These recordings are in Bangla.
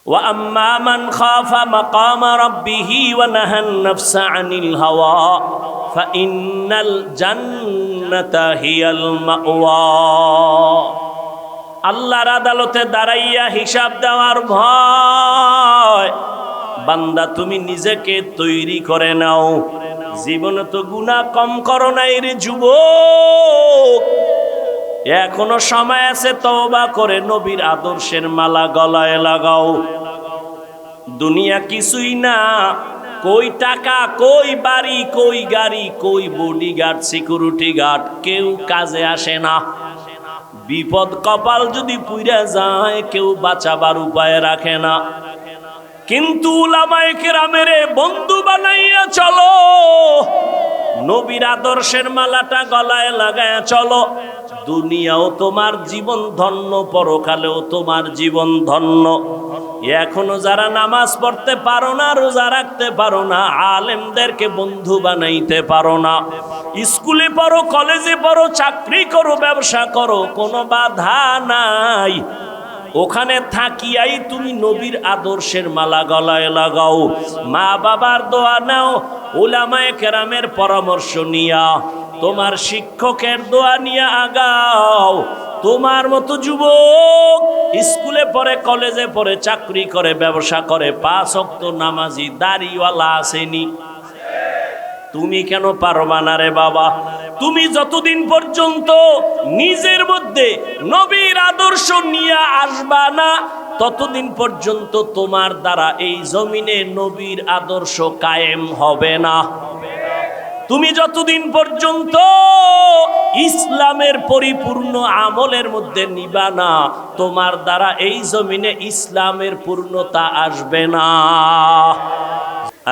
ওয়া আম্মা মান খাফা মাকামা রাব্বিহি ওয়া নাহান নাফসা আনিল হাওয়া ফাইন্নাল জান্নাতা হিয়াল মাওয়া। আল্লাহর আদালতে দাঁড়াইয়া হিসাব দেওয়ার ভয়, বান্দা তুমি নিজেকে তৈরি করে নাও। জীবনে তো গুনাহ কম করো নাই রে যুবক, এখনো সময় আছে, তওবা করে নবীর আদর্শের মালা গলায় লাগাও। দুনিয়া কিছুই না, কই টাকা, কই বাড়ি, কই গাড়ি, কই বডিগার্ড, সিকিউরিটি গার্ড, কেউ কাজে আসে না। বিপদ কপাল যদি পুইরা যায়, কেউ বাঁচাবার উপায় রাখে না। কিন্তু উলামায়ে কেরামের বন্ধু বানাইয়া চলো, নবীর আদর্শের মালাটা গলায় লাগায়া চলো। দুনিয়াও তোমার জীবন ধন্য, পরকালেও তোমার জীবন ধন্য। এখনো যারা নামাজ পড়তে পারো না, রোজা রাখতে পারো না, আলেমদেরকে বন্ধু বানাইতে পারো না, স্কুলে পড়ো, কলেজে পড়ো, চাকরি করো, ব্যবসা করো, কোনো বাধা নাই, ওখানে থাকিয়াই তুমি নবীর আদর্শের মালা গলায় লাগাও। মা বাবার দোয়া নাও, উলামায়ে কেরামের পরামর্শ নিয়া, তোমার শিক্ষকের দোয়া নিয়ে আগাও। তোমার মতো যুবক স্কুলে পড়ে, কলেজে পড়ে, চাকরি করে, ব্যবসা করে, 5 ওয়াক্ত নামাজি দাড়িওয়ালা আসেনি, তুমি কেন পারবা না রে বাবা? তুমি যতদিন পর্যন্ত নিজের মধ্যে নবীর আদর্শ নিয়ে আসবা না, ততদিন পর্যন্ত তোমার দ্বারা এই জমিনে নবীর আদর্শ কায়েম হবে না। তুমি যতদিন পর্যন্ত ইসলামের পরিপূর্ণ আমলের মধ্যে নিবা না, তোমার দ্বারা এই জমিনে ইসলামের পূর্ণতা আসবে না।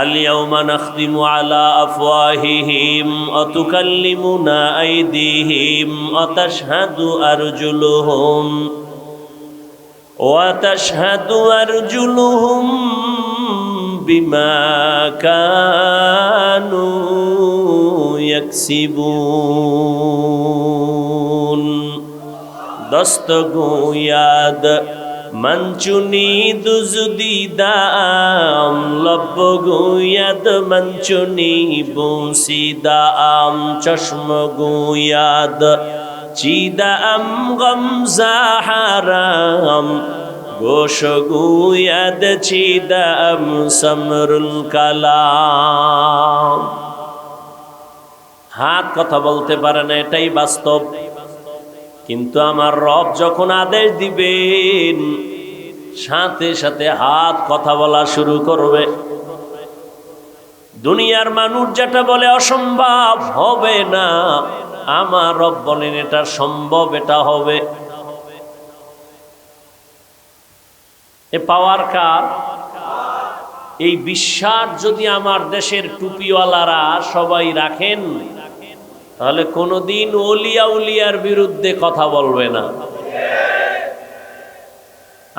আল-ইয়াওমা নাখতিমু আলা আফওয়াহিহিম ওয়া তুকাল্লিমুনা আইদিহিম ওয়া তাশহাদু আরজুলুহুম বিমা কানু ইয়াকসিবুন। দস্তগোয়াদ মঞ্চুনি দুজদিদাম লব্বগোয়াদ মঞ্চুনি বুসিদাম চশমগোয়াদ চিদাম গমজাহারাম গোশগোয়াদ চিদাম সমরুল কালাম। হাত কথা বলতে পারে না, এটাই বাস্তব। কিন্তু আমার রব যখন আদেশ দিবেন, সাথে সাথে হাত কথা বলা শুরু করবে। দুনিয়ার মানুষ যেটা বলে অসম্ভব, হবে না, আমার রব বলেন এটা সম্ভব, এটা হবে। এ পাওয়ার কার? এই বিশ্বাস যদি আমার দেশের টুপিওয়ালারা সবাই রাখেন, তাহলে কোনোদিন ওলিয়া উলিয়ার বিরুদ্ধে কথা বলবে না।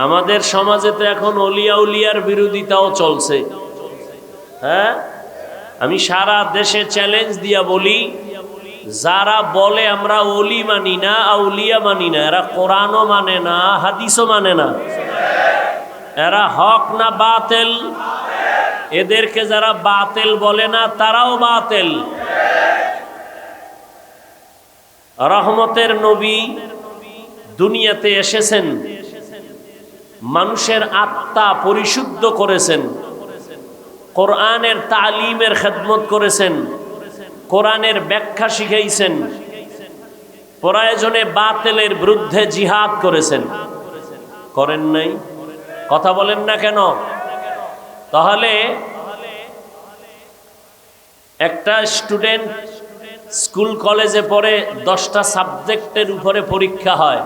আমাদের সমাজে তো এখন ওলিয়া উলিয়ার বিরোধিতাও চলছে। হ্যাঁ, আমি সারা দেশে চ্যালেঞ্জ দিয়া বলি, যারা বলে আমরা ওলি মানি না, আউলিয়া মানি না, এরা কোরআনও মানে না, হাদিসও মানে না, এরা হক না বাতিল? এদেরকে যারা বাতিল বলে না, তারাও বাতিল। রহমতের নবী দুনিয়াতে এসেছেন, মানুষের আত্মা পরিশুদ্ধ করেছেন, কোরআনের তালিমের খেদমত করেছেন, কোরআনের ব্যাখ্যা শিখাইছেন, প্রয়োজনে বাতিলের বিরুদ্ধে জিহাদ করেছেন। করেন নাই? কথা বলেন না কেন? তাহলে একটা স্টুডেন্ট স্কুল কলেজে পড়ে, 10টা সাবজেক্টের উপরে পরীক্ষা হয়।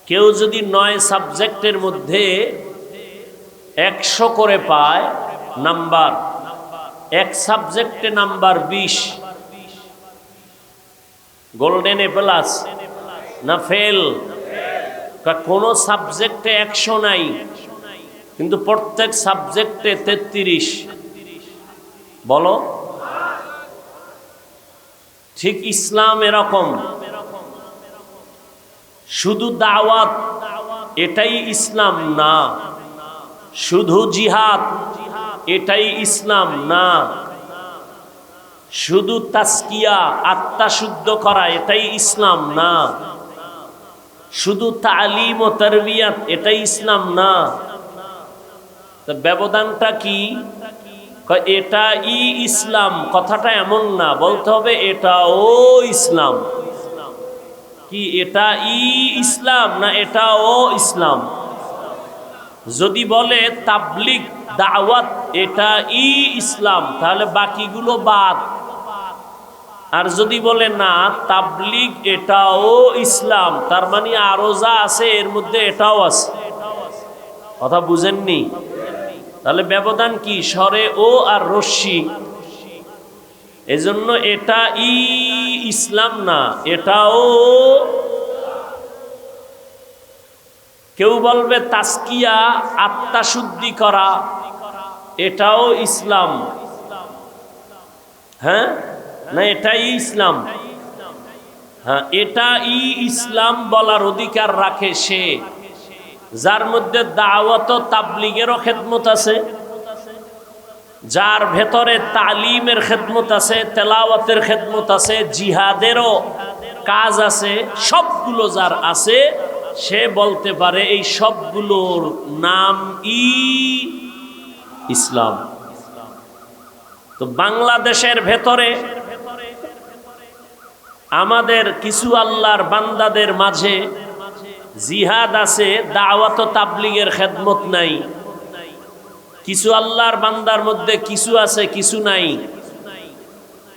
কেউ যদি 9 সাবজেক্টের মধ্যে 100 করে পায় নাম্বার, এক সাবজেক্টে নাম্বার 20, গোল্ডেন এ প্লাস না ফেল? কোন সাবজেক্টে 100 নাই, কিন্তু প্রত্যেক সাবজেক্টে 33। বলো, ঠিক ইসলাম এরকম। শুধু দাওয়াত, এটাই ইসলাম না। শুধু জিহাদ এটাই ইসলাম না। শুধু তাসকিয়া আত্মা শুদ্ধ করা এটাই ইসলাম না। শুধু তালিম ও তারবিয়াত এটাই ইসলাম না। তো ব্যবধানটা কি? এটা ইসলাম কথাটা এমন না, বলতে হবে এটাও ইসলাম। কি এটা ইসলাম না এটাও ইসলাম? যদি বলে তাবলিগ দাওয়াত এটা ইসলাম, তাহলে বাকিগুলো বাদ। আর যদি বলে না তাবলিগ এটাও ইসলাম, তার মানে আরো যা আছে এর মধ্যে এটাও আছে। কথা বুঝেননি? তাহলে ব্যবধান কি? স্বরে ও আর রশ্মি। এজন্য এটা ইসলাম না, এটাও। কেউ বলবে তাসকিয়া আত্মা শুদ্ধি করা এটাও ইসলাম। হ্যাঁ না এটাই ইসলাম? হ্যাঁ, এটা ইসলাম বলার অধিকার রাখে সে যার মধ্যে দাওয়াত ও তাবলীগেরও খেদমত আছে, যার ভেতরে তালিমের খেদমত আছে, তেলাওয়াতের খেদমত আছে, জিহাদেরও কাজ আছে। সবগুলো যার আছে সে বলতে পারে এই সবগুলোর নাম ইসলাম। তো বাংলাদেশের ভেতরে আমাদের কিছু আল্লাহর বান্দাদের মাঝে জিহাদ আছে, দাওয়াত ও তাবলীগের খেদমত নাই। কিছু আল্লাহর বান্দার মধ্যে কিছু আছে কিছু নাই।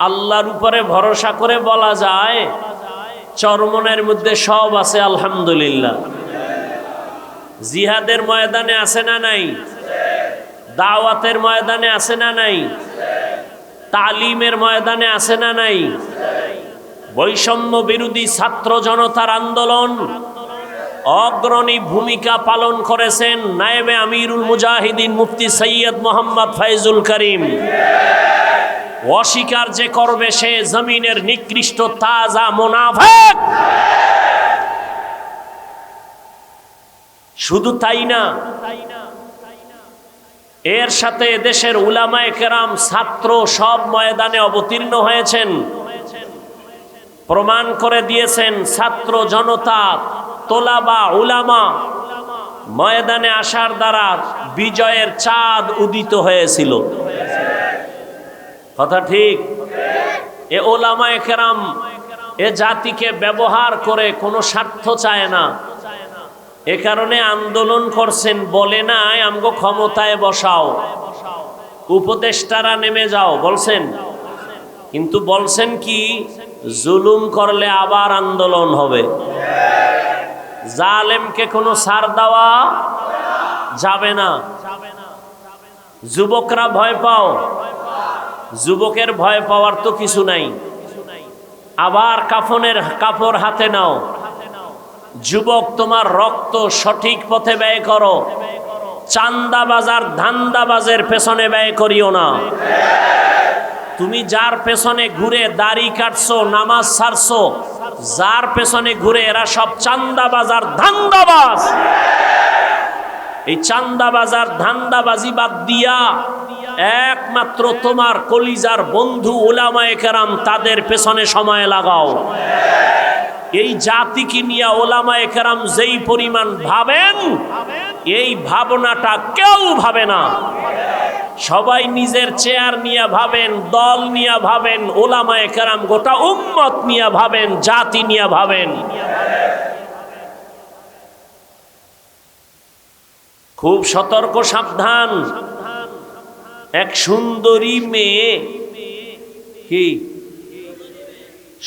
আল্লাহর উপরে ভরসা করে বলা যায় চরমনের মধ্যে সব আছে আলহামদুলিল্লাহ। জিহাদের ময়দানে আছে না নাই? দাওয়াতের ময়দানে আছে না নাই? তালিমের ময়দানে আছে না নাই? বৈষম্য বিরোধী ছাত্র জনতার আন্দোলন অগ্রণী ভূমিকা পালন করেছেন নায়েবে আমিরুল মুজাহিদিন মুফতি সৈয়দ মোহাম্মদ ফয়জুল করিম। অস্বীকার যে করবে সে জমিনের নিকৃষ্ট তাজা মুনাফিক। শুধু তাই না, এর সাথে দেশের উলামায়ে কেরাম ছাত্র সব ময়দানে অবতীর্ণ হয়েছেন, প্রমাণ করে দিয়েছেন ছাত্র জনতা তোলাবা উলামা ময়দানে আসার দ্বারা বিজয়ের চাঁদ উদিত হয়েছিল। কথা ঠিক? এ উলামায়ে কেরাম এ জাতিকে ব্যবহার করে কোনো স্বার্থ চায় না, এ কারণে আন্দোলন করছেন। বলে নাই আমগো ক্ষমতায় বসাও, উপদেষ্টারা নেমে যাও বলছেন, কিন্তু বলছেন কি জুলুম করলে আবার আন্দোলন হবে। জালেমকে কোনো ছাড় দেওয়া যাবে না। যুবকরা ভয় পাও, যুবকের ভয় পাওয়ার তো কিছু নাই। আবার কাফনের কাপড় হাতে নাও, যুবক তোমার রক্ত সঠিক পথে ব্যয় করো, চান্দাবাজার ধান্দাবাজের পেছনে ব্যয় করিও না। তুমি যার পেছনে ঘুরে দাড়ি কাটছো, নামাজ ছাড়ছো, যার পেছনে ঘুরে এরা সব চান্দাবাজার ধান্দাবাজ। এই চান্দাবাজার ধান্দাবাজি বাদ দিয়া একমাত্র তোমার কলিজার বন্ধু উলামায়ে কেরাম তাদের পেছনে সময় লাগাও। এই জাতিকে নিয়ে উলামায়ে কেরাম যেই পরিমাণ ভাবেন এই ভাবনাটা কেউ ভাবে না। সবাই নিজের চেয়ার নিয়ে ভাবেন, দল নিয়ে ভাবেন, উলামায়ে কেরাম গোটা উম্মত নিয়ে ভাবেন, জাতি নিয়ে ভাবেন। খুব সতর্ক সাবধান। এক সুন্দরী মেয়ে, কি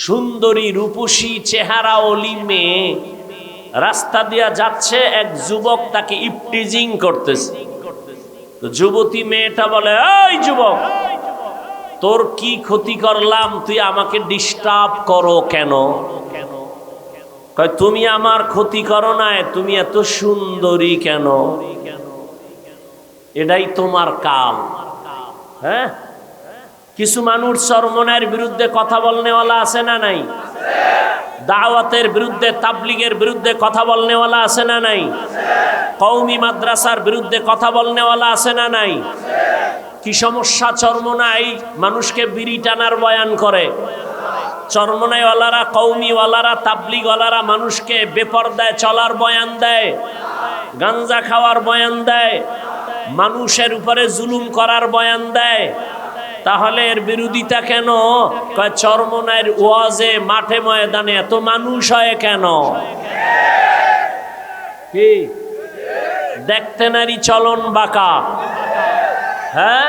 সুন্দরী রূপসী চেহারা ওলি মেয়ে রাস্তা দিয়া যাচ্ছে, এক যুবক তাকে ইপটিজিং করতেছে। তো যুবতী মেয়েটা বলে, এই যুবক তোর কি ক্ষতি করলাম, তুই আমাকে ডিস্টার্ব করো কেন? কয় তুমি আমার ক্ষতি করো না, তুমি এত সুন্দরী কেন? এটাই তোমার কাল। হ্যাঁ, কিছু মানুষ চরমনের বিরুদ্ধে কথা বলনেওয়ালা আছে না নাই? দাওয়াতের বিরুদ্ধে, তাবলীগের বিরুদ্ধে কথা বলনেওয়ালা আছে না নাই? কওমি মাদ্রাসার বিরুদ্ধে কথা বলনেওয়ালা আছে না নাই? কি সমস্যা চরমনাই মানুষকে বিড়ি টানার বয়ান করে? চরমনাইওয়ালারা, কওমিওয়ালারা, তাবলীগওয়ালারা মানুষকে বেপরদায় চলার বয়ান দেয়, গাঞ্জা খাওয়ার বয়ান দেয়, মানুষের উপরে জুলুম করার বয়ান দেয়। তাহলে এর বিরোধিতা কেন? কয় চরমনাইয়ের ওয়াজে, মাঠে ময়দানে এত মানুষ হয় কেন? কি দেখতে নারী চলন বাঁকা? হ্যাঁ,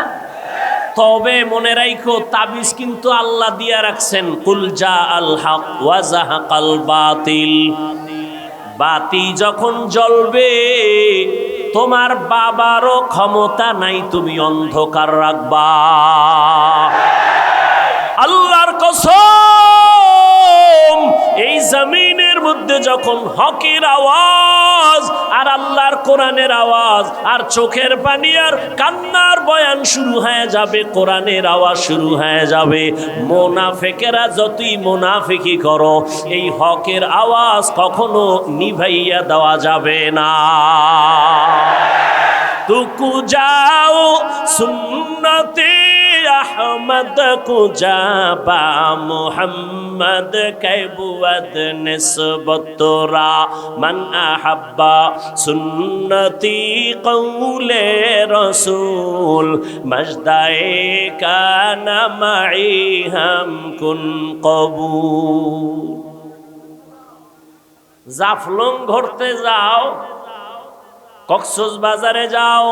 তবে মনে রাখো তাবিজ কিন্তু আল্লাহ দিয়া রাখছেন, কুল জা আল হক ওয়া জাহাকাল বাতিল। বাতি যখন জ্বলবে তোমার বাবারও ক্ষমতা নাই তুমি অন্ধকার রাখবা। আল্লাহর কসম, এই জমিনের মধ্যে যখন হকের আওয়াজ আর আল্লাহর কোরআনের আওয়াজ আর চোখের পানি আর কান্নার বয়ান শুরু হয়ে যাবে, কোরআনের আওয়াজ শুরু হয়ে যাবে, মুনাফিকেরা যতই মুনাফিকি করো এই হকের আওয়াজ কখনো নিভাইয়া দেওয়া যাবে না। तुकु जाओ सुन्नते अहमद को जाबा मुहम्मद कैबुवद निस्बतरा मन अहब्बा सुन्नती कौले रसूल मजदाए काना माई हम कुन कबूल। জাফলং ঘুরতে যাও, কক্সবাজারে যাও,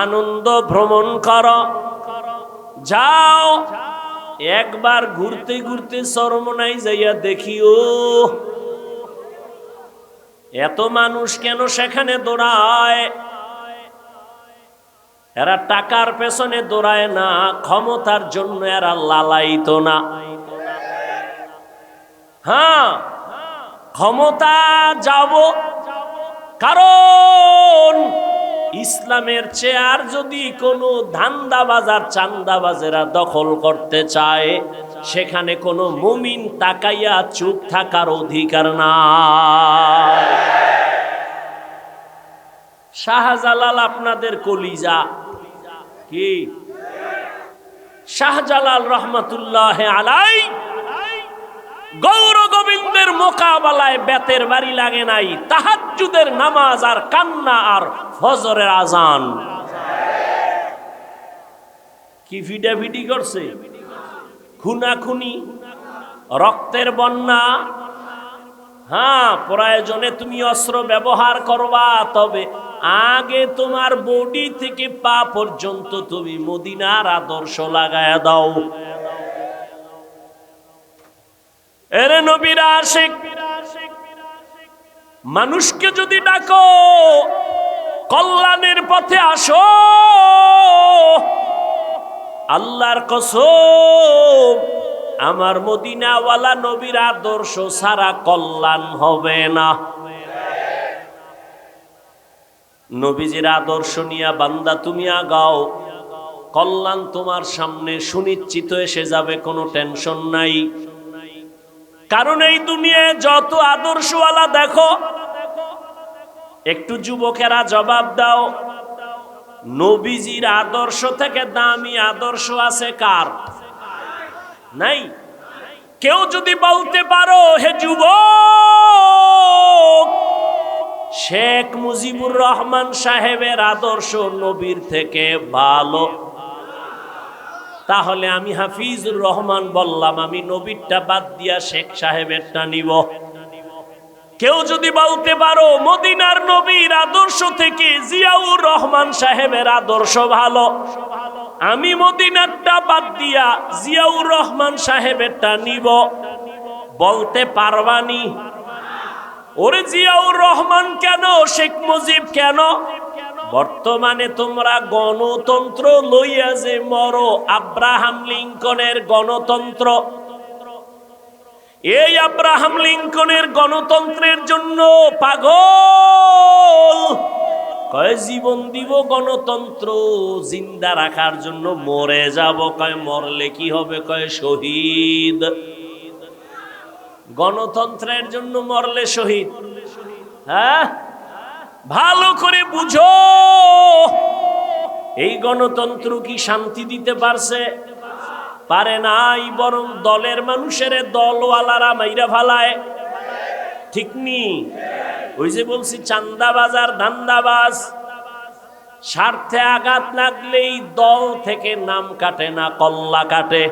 আনন্দ ভ্রমণ করো, যাও একবার ঘুরতে ঘুরতে চরমনাই যাইয়া দেখিও এত মানুষ কেন সেখানে দৌড়ায়। এরা টাকার পেছনে দৌড়ায় না, ক্ষমতার জন্য এরা লালায়িত না। হ্যাঁ, ক্ষমতা যাব, কারণ ইসলামের চেয়ার যদি কোনো ধান্দাবাজার চান্দাবাজেরা দখল করতে চায় সেখানে কোনো মুমিন তাকাইয়া চুপ থাকার অধিকার না। শাহজালাল আপনাদের কলিজা কি? শাহজালাল রহমাতুল্লাহ আলাই গৌর গোবিন্দের মোকাবেলায় বেতের বাড়ি লাগে নাই, তাহাজ্জুদের নামাজ আর কান্না আর ফজরের আজান কি ফিডাফিডি করছে, খুনাখুনি, রক্তের বন্যা। হ্যাঁ, প্রয়োজনে তুমি অস্ত্র ব্যবহার করবা, তবে আগে তোমার বডি থেকে পা পর্যন্ত তুমি মদিনার আদর্শ লাগায়া দাও। এরে নবীর আশিক, মানুষকে যদি ডাকো কল্যাণের পথে আসো, আল্লাহর কসম আমার মদিনাওয়ালা নবীর আদর্শ ছাড়া কল্যাণ হবে না। নবীজির আদর্শ নিয়ে বান্দা তুমি আগাও, কল্যাণ তোমার সামনে সুনিশ্চিত এসে যাবে, কোনো টেনশন নাই। কারণ এই দুনিয়ায় যত আদর্শওয়ালা দেখো, একটু যুবকেরা জবাব দাও, নবীজির আদর্শ থেকে দামি আদর্শ আছে কার? নাই। কেউ যদি বলতে পারো হে যুবক, শেখ মুজিবুর রহমান সাহেবের আদর্শ নবীর থেকে ভালো, তাহলে আমি হাফিজুর রহমান বললাম, আমি নবীরটা বাদ দিয়া শেখ সাহেবেরটা নিব। কেউ যদি বলতে পারো মদিনার নবীর আদর্শ থেকে জিয়াউর রহমান সাহেবের আদর্শ ভালো, আমি মদিনারটা বাদ দিয়া জিয়াউর রহমান সাহেবেরটা নিব, বলতে পারবানি? ওরে জিয়াউর রহমান কেন, শেখ মুজিব কেন? বর্তমানে তোমরা গণতন্ত্র লইয়া যে মরো, আব্রাহাম লিঙ্কনের গণতন্ত্র, এই আব্রাহাম লিঙ্কনের গণতন্ত্রের জন্য পাগল, কয় জীবন দিব গণতন্ত্র জিন্দা রাখার জন্য, মরে যাব, কয় মরলে কি হবে, কয় শহীদ। গণতন্ত্রের জন্য মরলে শহীদ। হ্যাঁ, ভালো করে বুঝো, এই গণতন্ত্র কি শান্তি দিতে পারছে? পারে নাই, বরং দলের মানুষের দলওয়ালারা মাইরা ফালায়। ঠিক নি? ওই যে বলছি চান্দাবাজ আর ধান্দাবাজ, স্বার্থে আঘাত লাগলেই দল থেকে নাম কাটে না, কল্লা কাটে।